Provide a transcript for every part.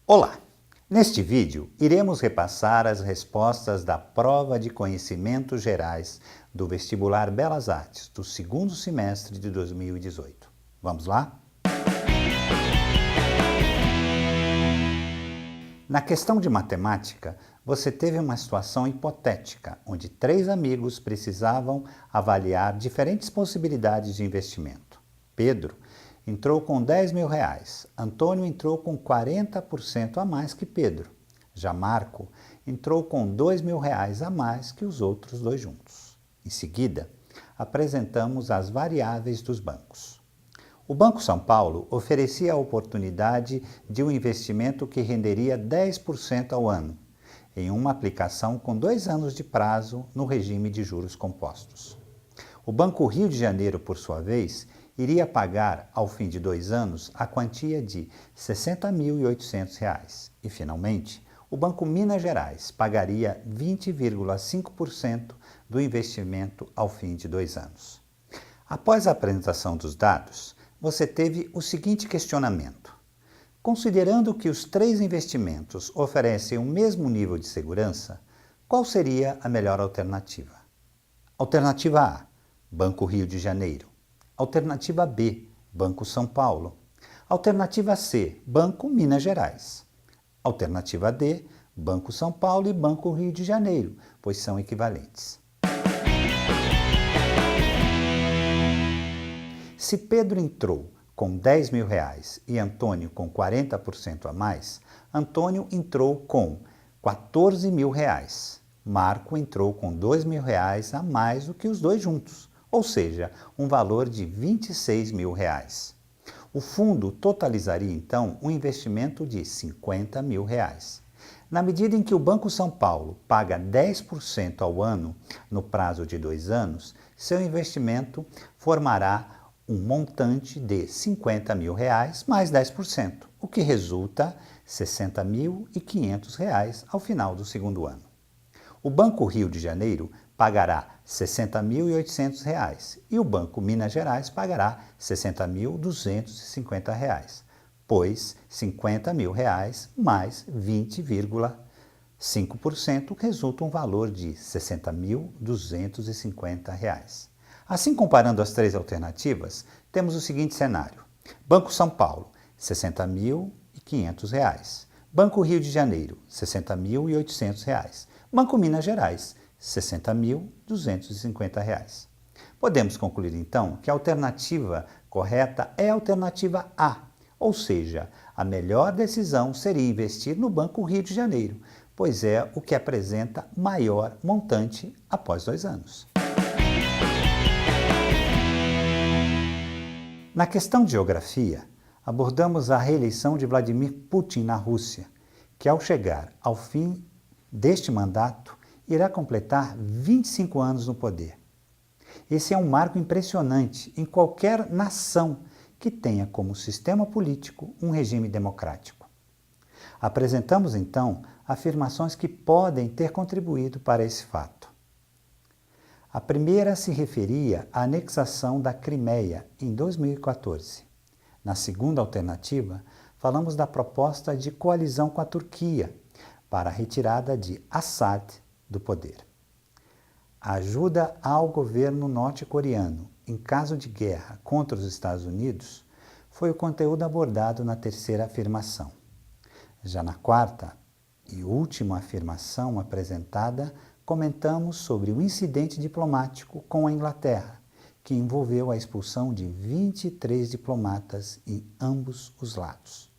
Olá! Neste vídeo, iremos repassar as respostas da prova de conhecimentos gerais do Vestibular Belas Artes do segundo semestre de 2018. Vamos lá? Na questão de matemática, você teve uma situação hipotética, onde 3 amigos precisavam avaliar diferentes possibilidades de investimento. Pedro entrou com R$10.000, Antônio entrou com 40% a mais que Pedro. Já Marco entrou com R$2.000 a mais que os outros dois juntos. Em seguida, apresentamos as variáveis dos bancos. O Banco São Paulo oferecia a oportunidade de um investimento que renderia 10% ao ano, em uma aplicação com 2 anos de prazo no regime de juros compostos. O Banco Rio de Janeiro, por sua vez, iria pagar, ao fim de 2 anos, a quantia de R$ 60.800. E, finalmente, o Banco Minas Gerais pagaria 20,5% do investimento ao fim de 2 anos. Após a apresentação dos dados, você teve o seguinte questionamento. Considerando que os 3 investimentos oferecem o mesmo nível de segurança, qual seria a melhor alternativa? Alternativa A, Banco Rio de Janeiro. Alternativa B, Banco São Paulo. Alternativa C, Banco Minas Gerais. Alternativa D, Banco São Paulo e Banco Rio de Janeiro, pois são equivalentes. Se Pedro entrou com R$10.000 e Antônio com 40% a mais, Antônio entrou com R$14.000. Marco entrou com R$2.000 a mais do que os dois juntos, ou seja, um valor de R$26.000. O fundo totalizaria, então, um investimento de R$50.000. Na medida em que o Banco São Paulo paga 10% ao ano no prazo de 2 anos, seu investimento formará um montante de R$50.000 mais 10%, o que resulta R$ 60.500 ao final do segundo ano. O Banco Rio de Janeiro pagará R$ 60.800 e o Banco Minas Gerais pagará R$ 60.250, pois R$ 50.000 mais 20,5% resulta um valor de R$ 60.250. Assim, comparando as 3 alternativas, temos o seguinte cenário. Banco São Paulo, R$ 60.500. Banco Rio de Janeiro, R$ 60.800. Banco Minas Gerais, R$ 60.250. Podemos concluir, então, que a alternativa correta é a alternativa A, ou seja, a melhor decisão seria investir no Banco Rio de Janeiro, pois é o que apresenta maior montante após 2 anos. Na questão de geografia, abordamos a reeleição de Vladimir Putin na Rússia, que ao chegar ao fim deste mandato, irá completar 25 anos no poder. Esse é um marco impressionante em qualquer nação que tenha como sistema político um regime democrático. Apresentamos, então, afirmações que podem ter contribuído para esse fato. A primeira se referia à anexação da Crimeia em 2014. Na segunda alternativa, falamos da proposta de coalizão com a Turquia para a retirada de Assad do poder. A ajuda ao governo norte-coreano em caso de guerra contra os Estados Unidos foi o conteúdo abordado na terceira afirmação. Já na quarta e última afirmação apresentada, comentamos sobre o incidente diplomático com a Inglaterra, que envolveu a expulsão de 23 diplomatas em ambos os lados.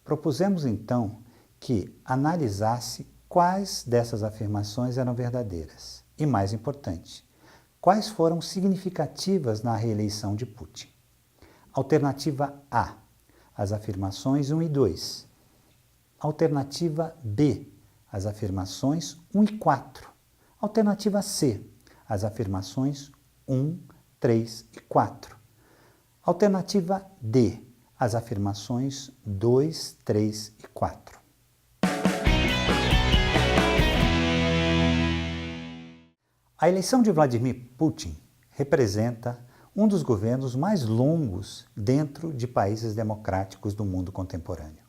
Propusemos, então, que analisasse quais dessas afirmações eram verdadeiras e, mais importante, quais foram significativas na reeleição de Putin. Alternativa A, as afirmações 1 e 2. Alternativa B, as afirmações 1 e 4. Alternativa C, as afirmações 1, 3 e 4. Alternativa D, as afirmações 2, 3 e 4. A eleição de Vladimir Putin representa um dos governos mais longos dentro de países democráticos do mundo contemporâneo.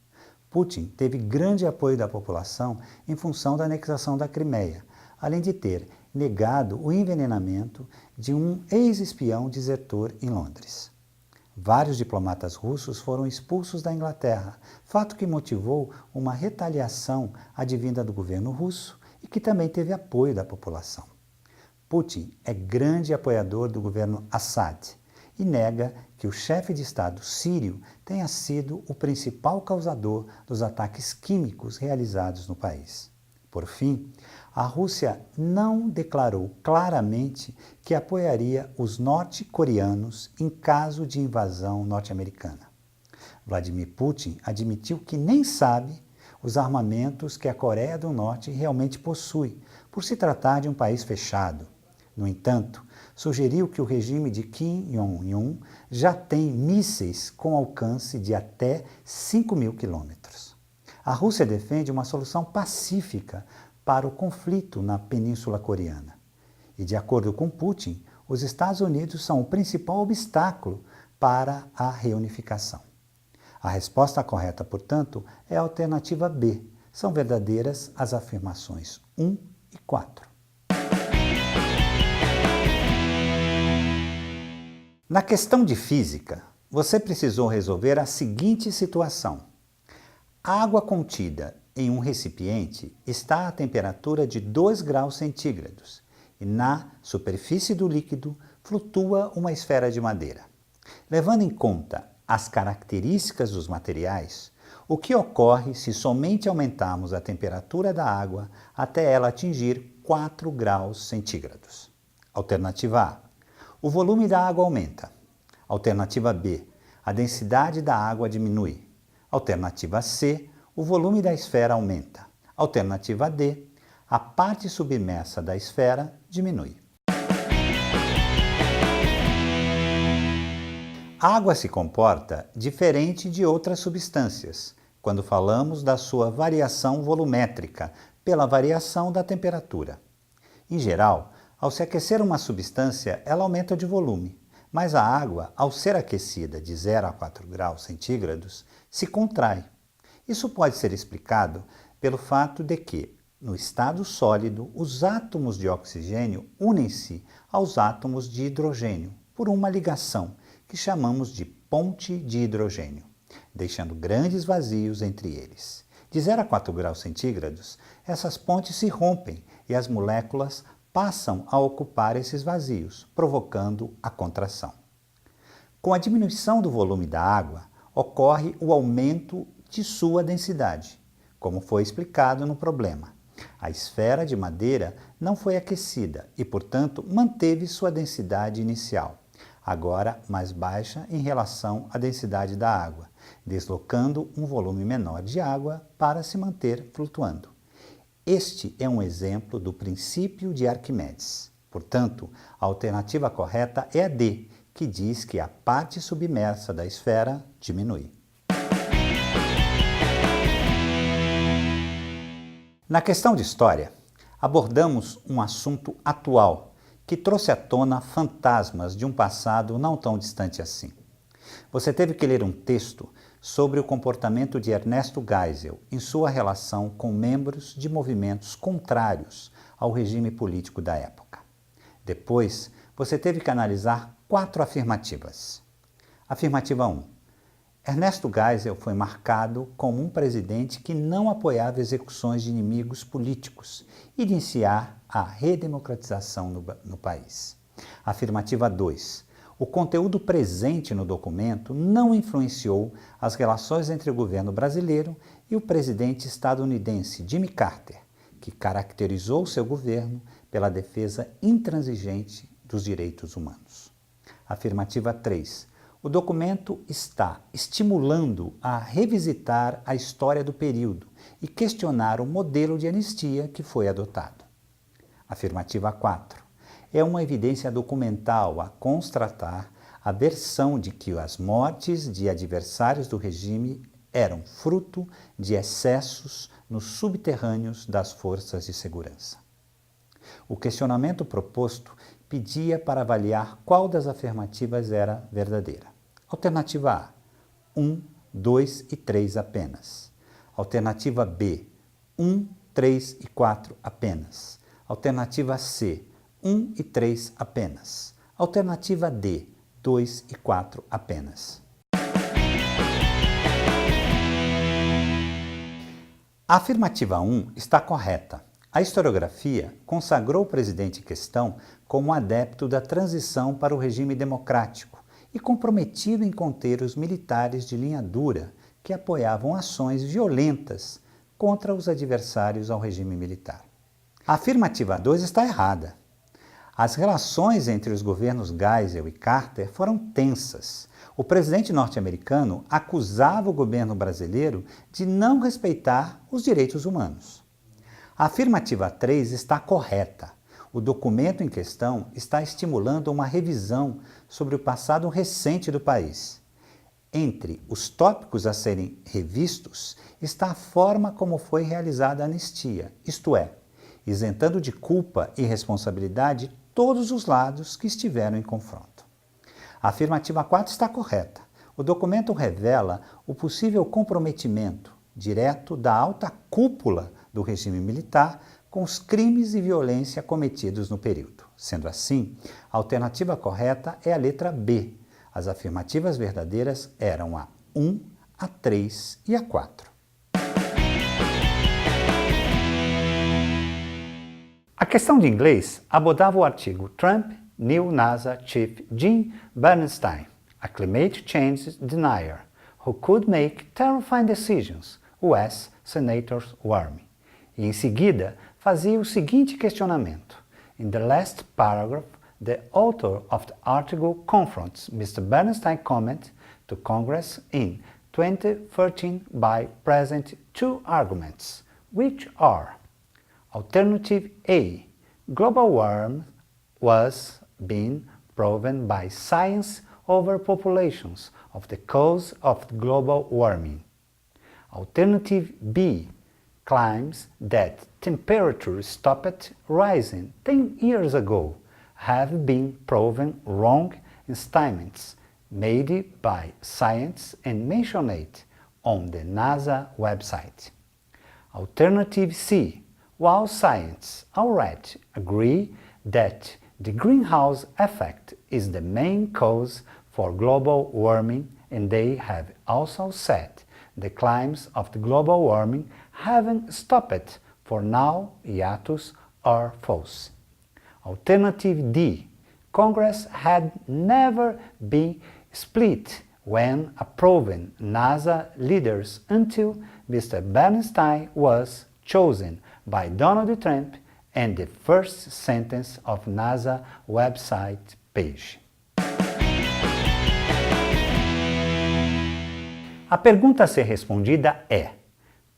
Putin teve grande apoio da população em função da anexação da Crimeia, além de ter negado o envenenamento de um ex-espião desertor em Londres. Vários diplomatas russos foram expulsos da Inglaterra, fato que motivou uma retaliação advinda do governo russo e que também teve apoio da população. Putin é grande apoiador do governo Assad e nega que o chefe de Estado sírio tenha sido o principal causador dos ataques químicos realizados no país. Por fim, a Rússia não declarou claramente que apoiaria os norte-coreanos em caso de invasão norte-americana. Vladimir Putin admitiu que nem sabe os armamentos que a Coreia do Norte realmente possui, por se tratar de um país fechado. No entanto, sugeriu que o regime de Kim Jong-un já tem mísseis com alcance de até 5.000 quilômetros. A Rússia defende uma solução pacífica para o conflito na Península Coreana. E, de acordo com Putin, os Estados Unidos são o principal obstáculo para a reunificação. A resposta correta, portanto, é a alternativa B. São verdadeiras as afirmações 1 e 4. Na questão de física, você precisou resolver a seguinte situação. A água contida em um recipiente está a temperatura de 2 graus centígrados e na superfície do líquido flutua uma esfera de madeira. Levando em conta as características dos materiais, o que ocorre se somente aumentarmos a temperatura da água até ela atingir 4 graus centígrados? Alternativa A. O volume da água aumenta. Alternativa B. A densidade da água diminui. Alternativa C. O volume da esfera aumenta. Alternativa D. A parte submersa da esfera diminui. A água se comporta diferente de outras substâncias quando falamos da sua variação volumétrica pela variação da temperatura. Em geral, ao se aquecer uma substância, ela aumenta de volume, mas a água, ao ser aquecida de 0 a 4 graus centígrados, se contrai. Isso pode ser explicado pelo fato de que, no estado sólido, os átomos de oxigênio unem-se aos átomos de hidrogênio por uma ligação que chamamos de ponte de hidrogênio, deixando grandes vazios entre eles. De 0 a 4 graus centígrados, essas pontes se rompem e as moléculas passam a ocupar esses vazios, provocando a contração. Com a diminuição do volume da água, ocorre o aumento de sua densidade, como foi explicado no problema. A esfera de madeira não foi aquecida e, portanto, manteve sua densidade inicial, agora mais baixa em relação à densidade da água, deslocando um volume menor de água para se manter flutuando. Este é um exemplo do princípio de Arquimedes. Portanto, a alternativa correta é a D, que diz que a parte submersa da esfera diminui. Na questão de história, abordamos um assunto atual que trouxe à tona fantasmas de um passado não tão distante assim. Você teve que ler um texto sobre o comportamento de Ernesto Geisel em sua relação com membros de movimentos contrários ao regime político da época. Depois, você teve que analisar 4 afirmativas. Afirmativa 1. Ernesto Geisel foi marcado como um presidente que não apoiava execuções de inimigos políticos e de iniciar a redemocratização no país. Afirmativa 2. O conteúdo presente no documento não influenciou as relações entre o governo brasileiro e o presidente estadunidense Jimmy Carter, que caracterizou seu governo pela defesa intransigente dos direitos humanos. Afirmativa 3. O documento está estimulando a revisitar a história do período e questionar o modelo de anistia que foi adotado. Afirmativa 4. É uma evidência documental a constatar a versão de que as mortes de adversários do regime eram fruto de excessos nos subterrâneos das forças de segurança. O questionamento proposto pedia para avaliar qual das afirmativas era verdadeira. Alternativa A, 1, 2 e 3 apenas. Alternativa B, 1, 3 e 4 apenas. Alternativa C, 1 e 3 apenas. Alternativa D, 2 e 4 apenas. A afirmativa 1 está correta. A historiografia consagrou o presidente em questão como adepto da transição para o regime democrático e comprometido em conter os militares de linha dura que apoiavam ações violentas contra os adversários ao regime militar. A afirmativa 2 está errada. As relações entre os governos Geisel e Carter foram tensas. O presidente norte-americano acusava o governo brasileiro de não respeitar os direitos humanos. A afirmativa 3 está correta. O documento em questão está estimulando uma revisão sobre o passado recente do país. Entre os tópicos a serem revistos está a forma como foi realizada a anistia, isto é, isentando de culpa e responsabilidade todos os lados que estiveram em confronto. A afirmativa 4 está correta. O documento revela o possível comprometimento direto da alta cúpula do regime militar com os crimes e violência cometidos no período. Sendo assim, a alternativa correta é a letra B. As afirmativas verdadeiras eram a 1, a 3 e a 4. A questão de inglês abordava o artigo Trump, New NASA Chief Jim Bernstein, a climate change denier, who could make terrifying decisions, US Senators Warning. E em seguida fazia o seguinte questionamento. In the last paragraph, the author of the article confronts Mr. Bernstein's comment to Congress in 2013 by presenting two arguments, which are: Alternative A, global warming was being proven by science over populations of the cause of global warming. Alternative B, claims that temperatures stopped rising 10 years ago have been proven wrong in statements made by science and mentioned on the NASA website. Alternative C, while science already agree that the greenhouse effect is the main cause for global warming, and they have also said the claims of the global warming haven't stopped for now, hiatus are false. Alternative D, Congress had never been split when approving NASA leaders until Mr. Bernstein was chosen by Donald Trump and the first sentence of NASA website page. A pergunta a ser respondida é: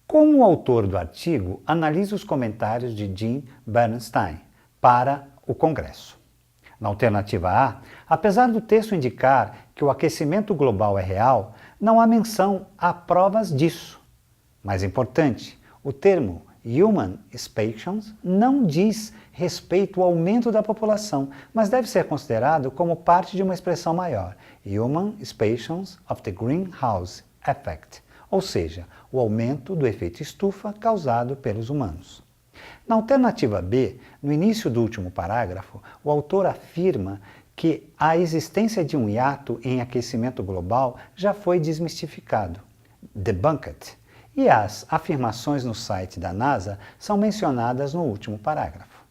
como o autor do artigo analisa os comentários de Jim Bernstein para o Congresso? Na alternativa A, apesar do texto indicar que o aquecimento global é real, não há menção a provas disso. Mais importante, o termo Human Expansion não diz respeito ao aumento da população, mas deve ser considerado como parte de uma expressão maior, Human Expansion of the Greenhouse Effect, ou seja, o aumento do efeito estufa causado pelos humanos. Na alternativa B, no início do último parágrafo, o autor afirma que a existência de um hiato em aquecimento global já foi desmistificado, debunked, e as afirmações no site da NASA são mencionadas no último parágrafo.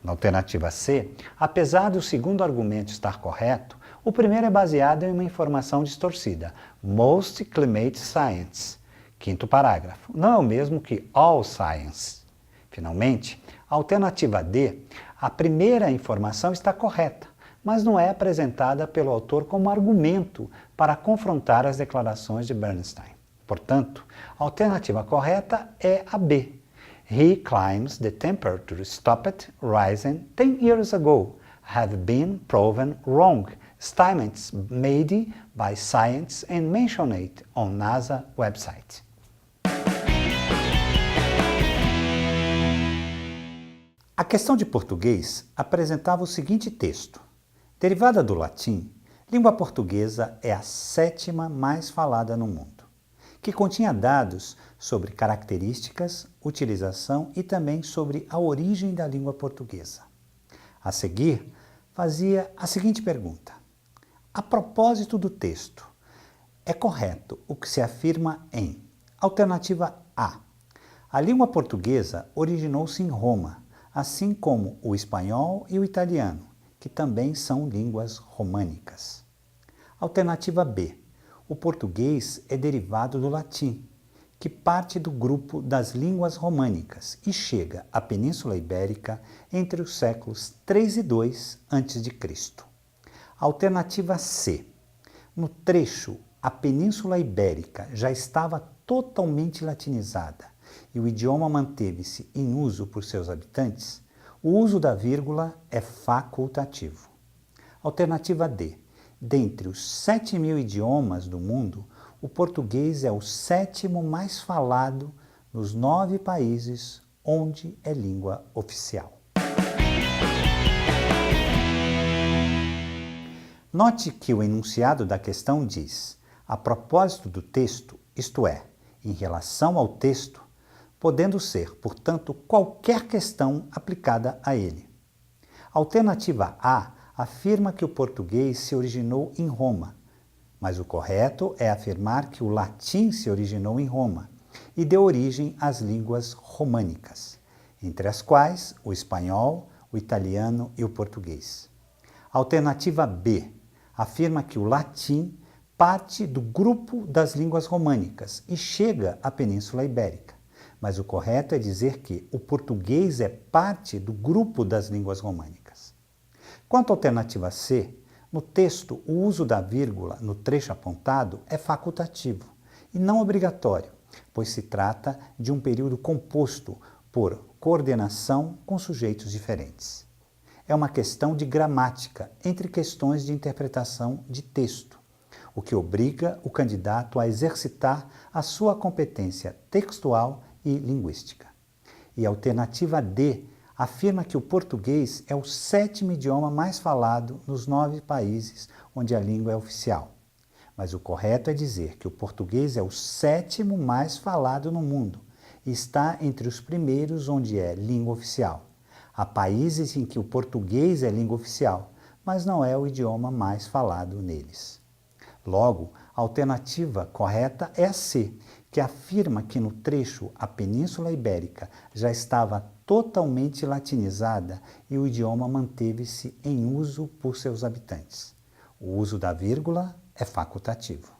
Na alternativa C, apesar do segundo argumento estar correto, o primeiro é baseado em uma informação distorcida, most climate science, quinto parágrafo, não é o mesmo que all science. Finalmente, a alternativa D, a primeira informação está correta, mas não é apresentada pelo autor como argumento para confrontar as declarações de Bernstein. Portanto, a alternativa correta é a B. He claims the temperature stopped rising 10 years ago have been proven wrong. Statements made by science and mentioned on NASA website. A questão de português apresentava o seguinte texto. Derivada do latim, língua portuguesa é a 7ª mais falada no mundo. que continha dados sobre características, utilização e também sobre a origem da língua portuguesa. A seguir, fazia a seguinte pergunta: a propósito do texto, é correto o que se afirma em alternativa A. A língua portuguesa originou-se em Roma, assim como o espanhol e o italiano, que também são línguas românicas. Alternativa B. O português é derivado do latim, que parte do grupo das línguas românicas e chega à Península Ibérica entre os séculos 3 e 2 a.C. Alternativa C. No trecho, a Península Ibérica já estava totalmente latinizada e o idioma manteve-se em uso por seus habitantes, o uso da vírgula é facultativo. Alternativa D. Dentre os 7.000 idiomas do mundo, o português é o 7º mais falado nos 9 países onde é língua oficial. Note que o enunciado da questão diz: a propósito do texto, isto é, em relação ao texto, podendo ser, portanto, qualquer questão aplicada a ele. A alternativa A afirma que o português se originou em Roma, mas o correto é afirmar que o latim se originou em Roma e deu origem às línguas românicas, entre as quais o espanhol, o italiano e o português. A alternativa B afirma que o latim parte do grupo das línguas românicas e chega à Península Ibérica, mas o correto é dizer que o português é parte do grupo das línguas românicas. Quanto à alternativa C, no texto o uso da vírgula no trecho apontado é facultativo e não obrigatório, pois se trata de um período composto por coordenação com sujeitos diferentes. É uma questão de gramática entre questões de interpretação de texto, o que obriga o candidato a exercitar a sua competência textual e linguística. E a alternativa D afirma que o português é o 7º idioma mais falado nos 9 países onde a língua é oficial. Mas o correto é dizer que o português é o 7º mais falado no mundo e está entre os primeiros onde é língua oficial. Há países em que o português é língua oficial, mas não é o idioma mais falado neles. Logo, a alternativa correta é a C, que afirma que no trecho a Península Ibérica já estava totalmente latinizada e o idioma manteve-se em uso por seus habitantes. O uso da vírgula é facultativo.